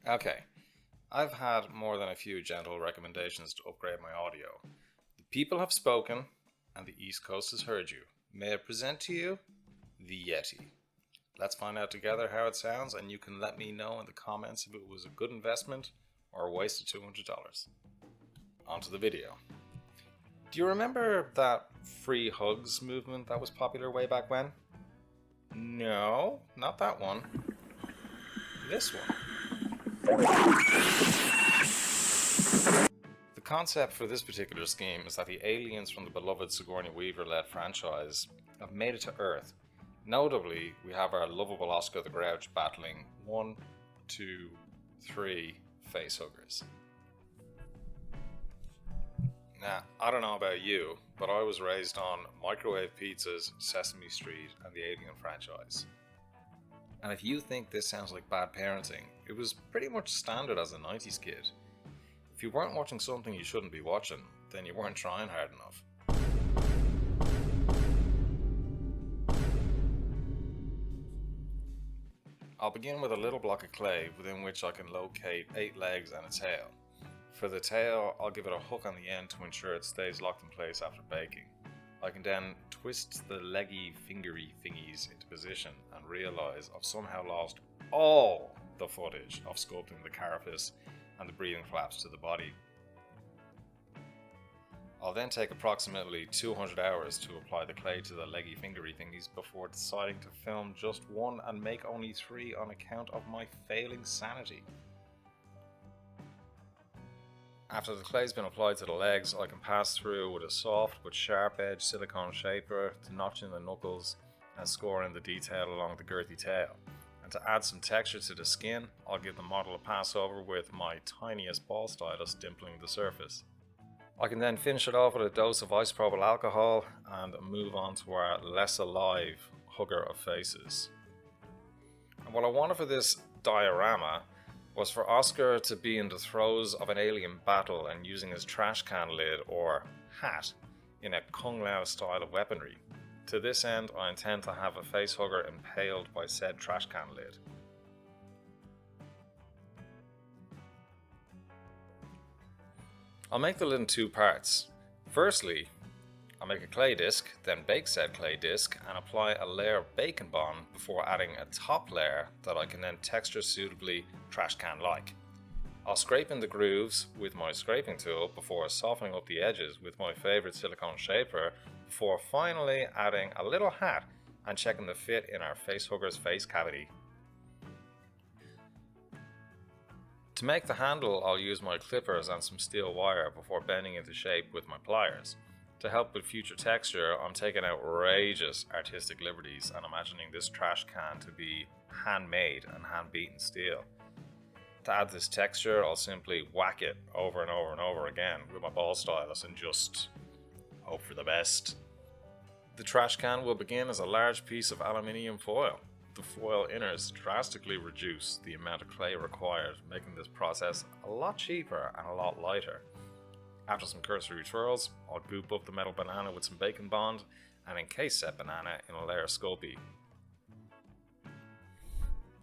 Okay, I've had more than a few gentle recommendations to upgrade my audio. The people have spoken, and the East Coast has heard you. May I present to you the Yeti? Let's find out together how it sounds, and you can let me know in the comments if it was a good investment or a waste of $200. On to the video. Do you remember that free hugs movement that was popular way back when? No, not that one. This one. The concept for this particular scheme is that the aliens from the beloved Sigourney Weaver-led franchise have made it to Earth. Notably, we have our lovable Oscar the Grouch battling 1, 2, 3 FaceHuggers. Now, I don't know about you, but I was raised on microwave pizzas, Sesame Street, and the Alien franchise. And if you think this sounds like bad parenting, it was pretty much standard as a 90s kid. If you weren't watching something you shouldn't be watching, then you weren't trying hard enough. I'll begin with a little block of clay within which I can locate 8 legs and a tail. For the tail, I'll give it a hook on the end to ensure it stays locked in place after baking. I can then twist the leggy fingery thingies into position and realise I've somehow lost all the footage of sculpting the carapace and the breathing flaps to the body. I'll then take approximately 200 hours to apply the clay to the leggy fingery thingies before deciding to film just one and make only 3 on account of my failing sanity. After the clay's been applied to the legs, I can pass through with a soft but sharp edged silicone shaper to notch in the knuckles and score in the detail along the girthy tail. And to add some texture to the skin, I'll give the model a pass over with my tiniest ball stylus dimpling the surface. I can then finish it off with a dose of isopropyl alcohol and move on to our less alive hugger of faces. And what I wanted for this diorama was for Oscar to be in the throes of an alien battle and using his trash can lid or hat in a Kung Lao style of weaponry. To this end, I intend to have a facehugger impaled by said trash can lid. I'll make the lid in 2 parts. Firstly, I'll make a clay disc, then bake said clay disc and apply a layer of bacon bond before adding a top layer that I can then texture suitably trash can like. I'll scrape in the grooves with my scraping tool before softening up the edges with my favourite silicone shaper before finally adding a little hat and checking the fit in our facehugger's face cavity. To make the handle, I'll use my clippers and some steel wire before bending into shape with my pliers. To help with future texture, I'm taking outrageous artistic liberties and imagining this trash can to be handmade and hand-beaten steel. To add this texture, I'll simply whack it over and over and over again with my ball stylus and just hope for the best. The trash can will begin as a large piece of aluminium foil. The foil inners drastically reduce the amount of clay required, making this process a lot cheaper and a lot lighter. After some cursory twirls, I'll goop up the metal banana with some bacon bond and encase said banana in a layer of Sculpey.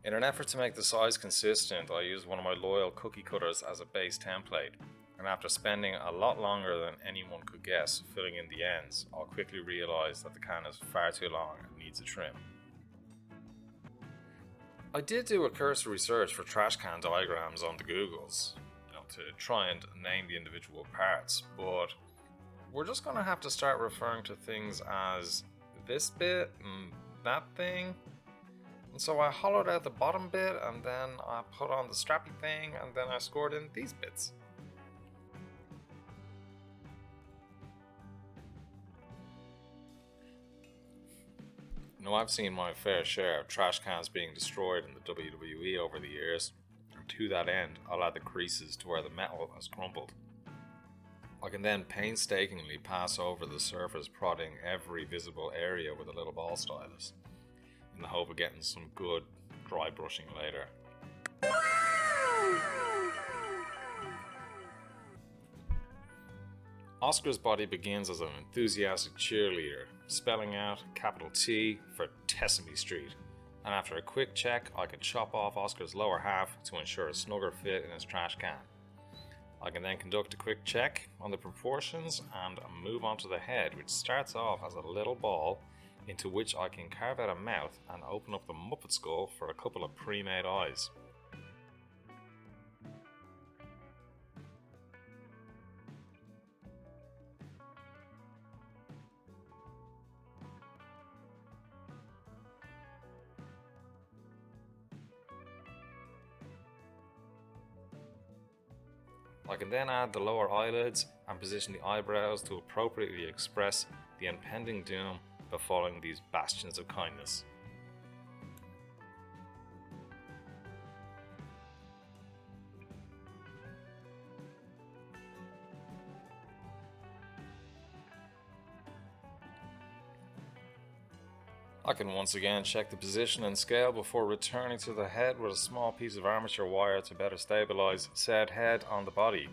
In an effort to make the size consistent, I used one of my loyal cookie cutters as a base template, and after spending a lot longer than anyone could guess filling in the ends, I'll quickly realise that the can is far too long and needs a trim. I did do a cursory search for trash can diagrams on the Googles, to try and name the individual parts, but we're just going to have to start referring to things as this bit and that thing. And so I hollowed out the bottom bit and then I put on the strappy thing and then I scored in these bits. Now, I've seen my fair share of trash cans being destroyed in the WWE over the years. To that end, I'll add the creases to where the metal has crumpled. I can then painstakingly pass over the surface, prodding every visible area with a little ball stylus, in the hope of getting some good dry brushing later. Oscar's body begins as an enthusiastic cheerleader, spelling out capital T for Sesame Street, and after a quick check I can chop off Oscar's lower half to ensure a snugger fit in his trash can. I can then conduct a quick check on the proportions and move on to the head, which starts off as a little ball into which I can carve out a mouth and open up the Muppet skull for a couple of pre-made eyes. I can then add the lower eyelids and position the eyebrows to appropriately express the impending doom befalling these bastions of kindness. I can once again check the position and scale before returning to the head with a small piece of armature wire to better stabilize said head on the body.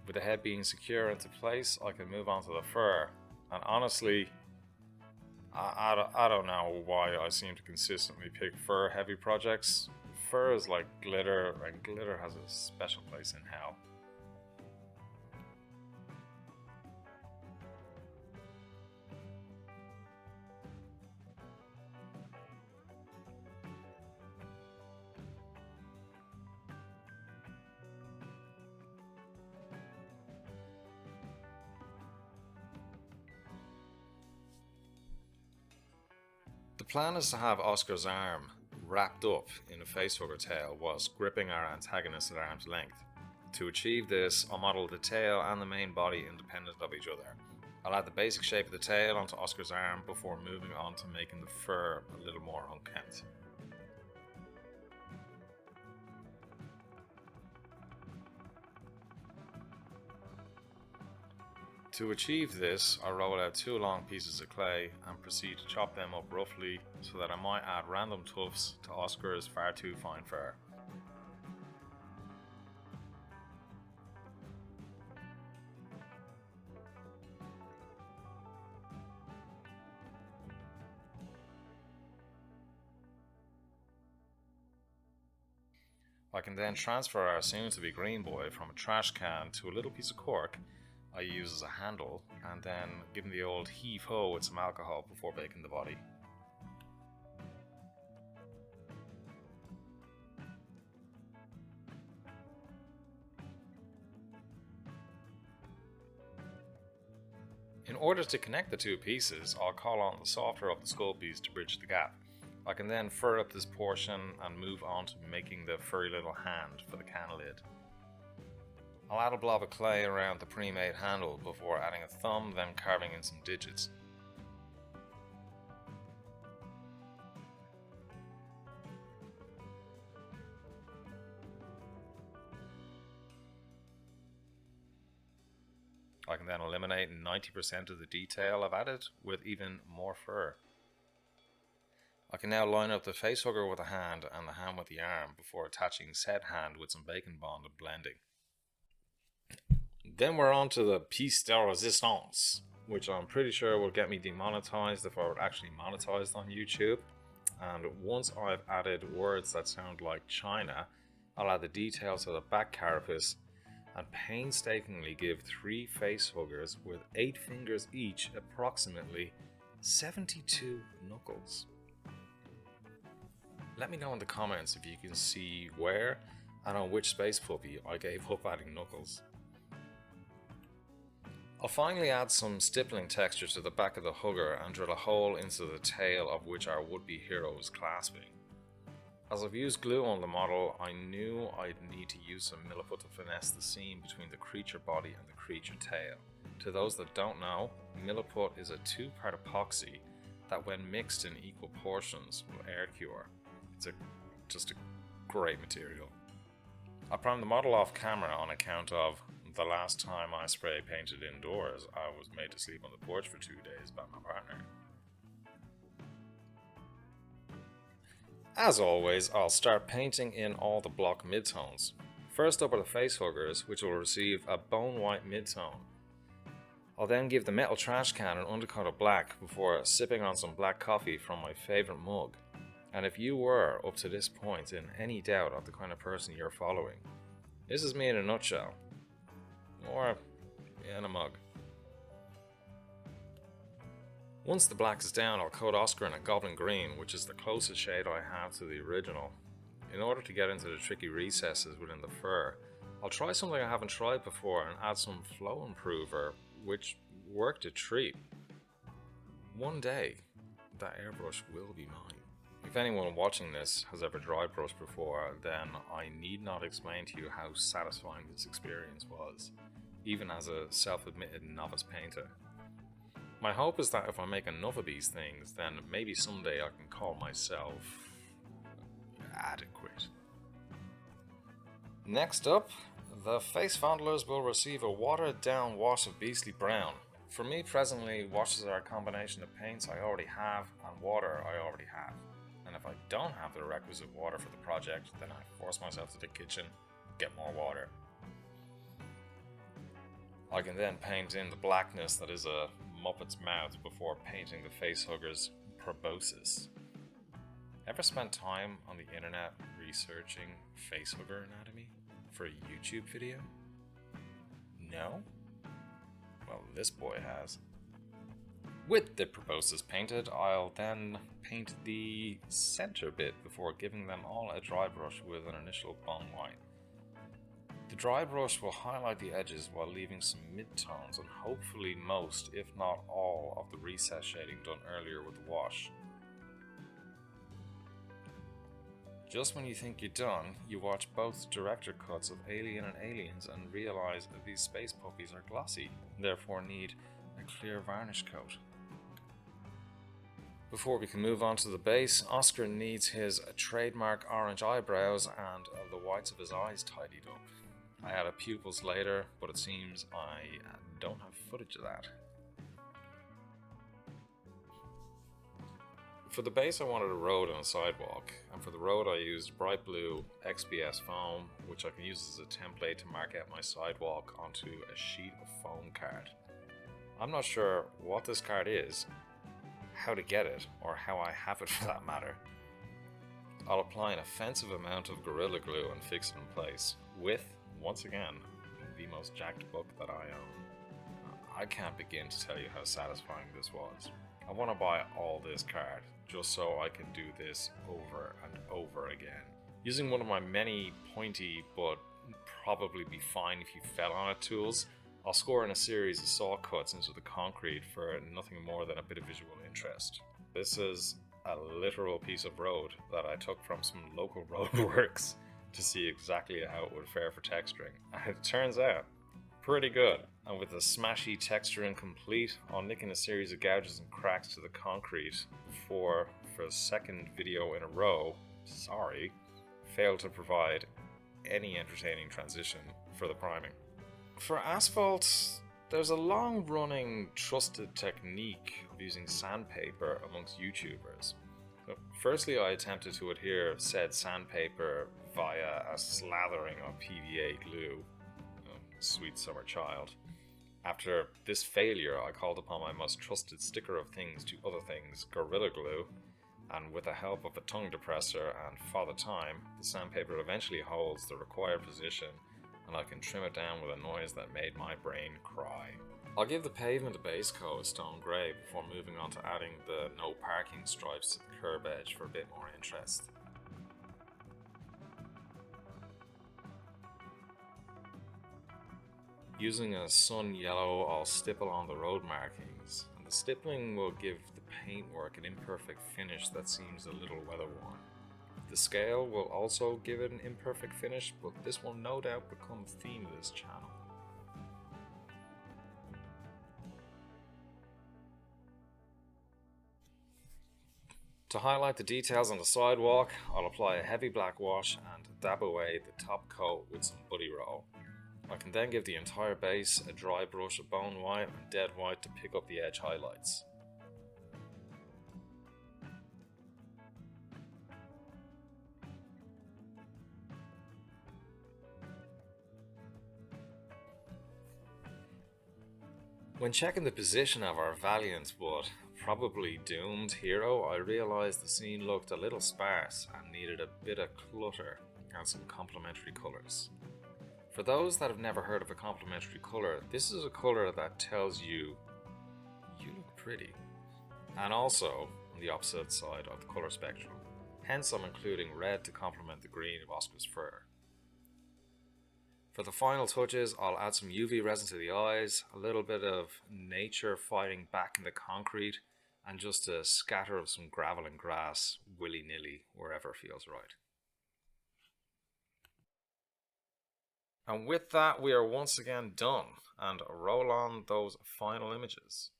With the head being secure into place, I can move on to the fur. And honestly, I don't know why I seem to consistently pick fur heavy projects. Fur is like glitter, and glitter has a special place in hell. The plan is to have Oscar's arm wrapped up in a facehugger tail whilst gripping our antagonist at arm's length. To achieve this, I'll model the tail and the main body independent of each other. I'll add the basic shape of the tail onto Oscar's arm before moving on to making the fur a little more unkempt. To achieve this, I roll out 2 long pieces of clay and proceed to chop them up roughly so that I might add random tufts to Oscar's far too fine fur. I can then transfer our soon-to-be green boy from a trash can to a little piece of cork I use as a handle, and then give him the old heave-ho with some alcohol before baking the body. In order to connect the 2 pieces, I'll call on the softer of the skull piece to bridge the gap. I can then fur up this portion and move on to making the furry little hand for the can lid. I'll add a blob of clay around the pre-made handle before adding a thumb, then carving in some digits. I can then eliminate 90% of the detail I've added with even more fur. I can now line up the facehugger with the hand and the hand with the arm before attaching said hand with some bacon bond and blending. Then we're on to the piece de resistance, which I'm pretty sure will get me demonetized if I were actually monetized on YouTube. And once I've added words that sound like China, I'll add the details of the back carapace and painstakingly give 3 facehuggers with 8 fingers each approximately 72 knuckles. Let me know in the comments if you can see where and on which space puppy I gave up adding knuckles. I'll finally add some stippling texture to the back of the hugger and drill a hole into the tail of which our would-be hero is clasping. As I've used glue on the model, I knew I'd need to use some milliput to finesse the seam between the creature body and the creature tail. To those that don't know, milliput is a 2-part epoxy that when mixed in equal portions will air cure. It's just a great material. I primed the model off camera on account of the last time I spray painted indoors, I was made to sleep on the porch for 2 days by my partner. As always, I'll start painting in all the block midtones. First up are the FaceHuggers, which will receive a bone white mid-tone. I'll then give the metal trash can an undercoat of black before sipping on some black coffee from my favourite mug. And if you were, up to this point, in any doubt of the kind of person you're following, this is me in a nutshell. Or in a mug. Once the black is down, I'll coat Oscar in a goblin green, which is the closest shade I have to the original. In order to get into the tricky recesses within the fur, I'll try something I haven't tried before and add some flow improver, which worked a treat. One day, that airbrush will be mine. If anyone watching this has ever dry brushed before, then I need not explain to you how satisfying this experience was, even as a self-admitted novice painter. My hope is that if I make enough of these things, then maybe someday I can call myself adequate. Next up, the face fondlers will receive a watered down wash of beastly brown. For me presently, washes are a combination of paints I already have and water I already have. And if I don't have the requisite water for the project, then I force myself to the kitchen, get more water. I can then paint in the blackness that is a Muppet's mouth before painting the FaceHuggers' proboscis. Ever spent time on the internet researching facehugger anatomy for a YouTube video? No? Well, this boy has. With the proboscis painted, I'll then paint the center bit before giving them all a dry brush with an initial bone white. The dry brush will highlight the edges while leaving some mid-tones and hopefully most, if not all, of the recess shading done earlier with the wash. Just when you think you're done, you watch both director cuts of Alien and Aliens and realize that these space puppies are glossy, and therefore need a clear varnish coat. Before we can move on to the base, Oscar needs his trademark orange eyebrows and the whites of his eyes tidied up. I added pupils later, but it seems I don't have footage of that. For the base I wanted a road and a sidewalk, and for the road I used bright blue XPS foam, which I can use as a template to mark out my sidewalk onto a sheet of foam card. I'm not sure what this card is, how to get it, or how I have it for that matter. I'll apply an offensive amount of Gorilla Glue and fix it in place, with, once again, the most jacked book that I own. I can't begin to tell you how satisfying this was. I want to buy all this card, just so I can do this over and over again. Using one of my many pointy, but probably be fine if you fell on it tools, I'll score in a series of saw cuts into the concrete for nothing more than a bit of visual interest. This is a literal piece of road that I took from some local roadworks to see exactly how it would fare for texturing. And it turns out pretty good. And with the smashy texturing complete, I'll nick in a series of gouges and cracks to the concrete before, for a second video in a row, failed to provide any entertaining transition for the priming. For asphalt, there's a long-running trusted technique of using sandpaper amongst YouTubers. Firstly, I attempted to adhere said sandpaper via a slathering of PVA glue. Sweet summer child. After this failure, I called upon my most trusted sticker of things to other things, Gorilla Glue, and with the help of a tongue depressor and Father Time, the sandpaper eventually holds the required position and I can trim it down with a noise that made my brain cry. I'll give the pavement a base coat of stone grey before moving on to adding the no parking stripes to the curb edge for a bit more interest. Using a sun yellow, I'll stipple on the road markings, and the stippling will give the paintwork an imperfect finish that seems a little weather-worn. The scale will also give it an imperfect finish, but this will no doubt become the theme of this channel. To highlight the details on the sidewalk, I'll apply a heavy black wash and dab away the top coat with some buddy roll. I can then give the entire base a dry brush of bone white and dead white to pick up the edge highlights. When checking the position of our valiant but probably doomed hero, I realised the scene looked a little sparse and needed a bit of clutter and some complementary colours. For those that have never heard of a complementary colour, this is a colour that tells you, you look pretty, and also on the opposite side of the colour spectrum. Hence I'm including red to complement the green of Oscar's fur. For the final touches, I'll add some UV resin to the eyes, a little bit of nature fighting back in the concrete, and just a scatter of some gravel and grass willy-nilly wherever feels right. And with that, we are once again done, and roll on those final images.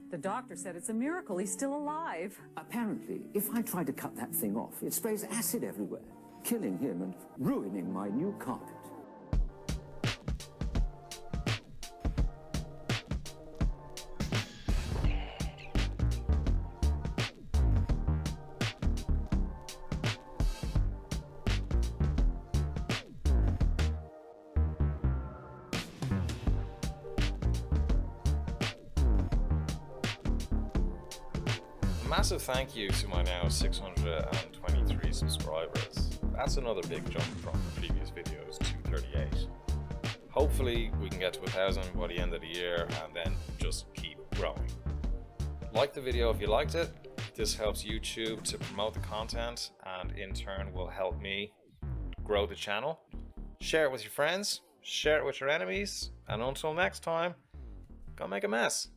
The doctor said it's a miracle he's still alive. Apparently, if I try to cut that thing off, it sprays acid everywhere, killing him and ruining my new carpet. Massive thank you to my now 623 subscribers. That's another big jump from the previous videos, 238. Hopefully we can get to 1,000 by the end of the year and then just keep growing. Like the video if you liked it. This helps YouTube to promote the content and in turn will help me grow the channel. Share it with your friends, share it with your enemies, and until next time, go make a mess.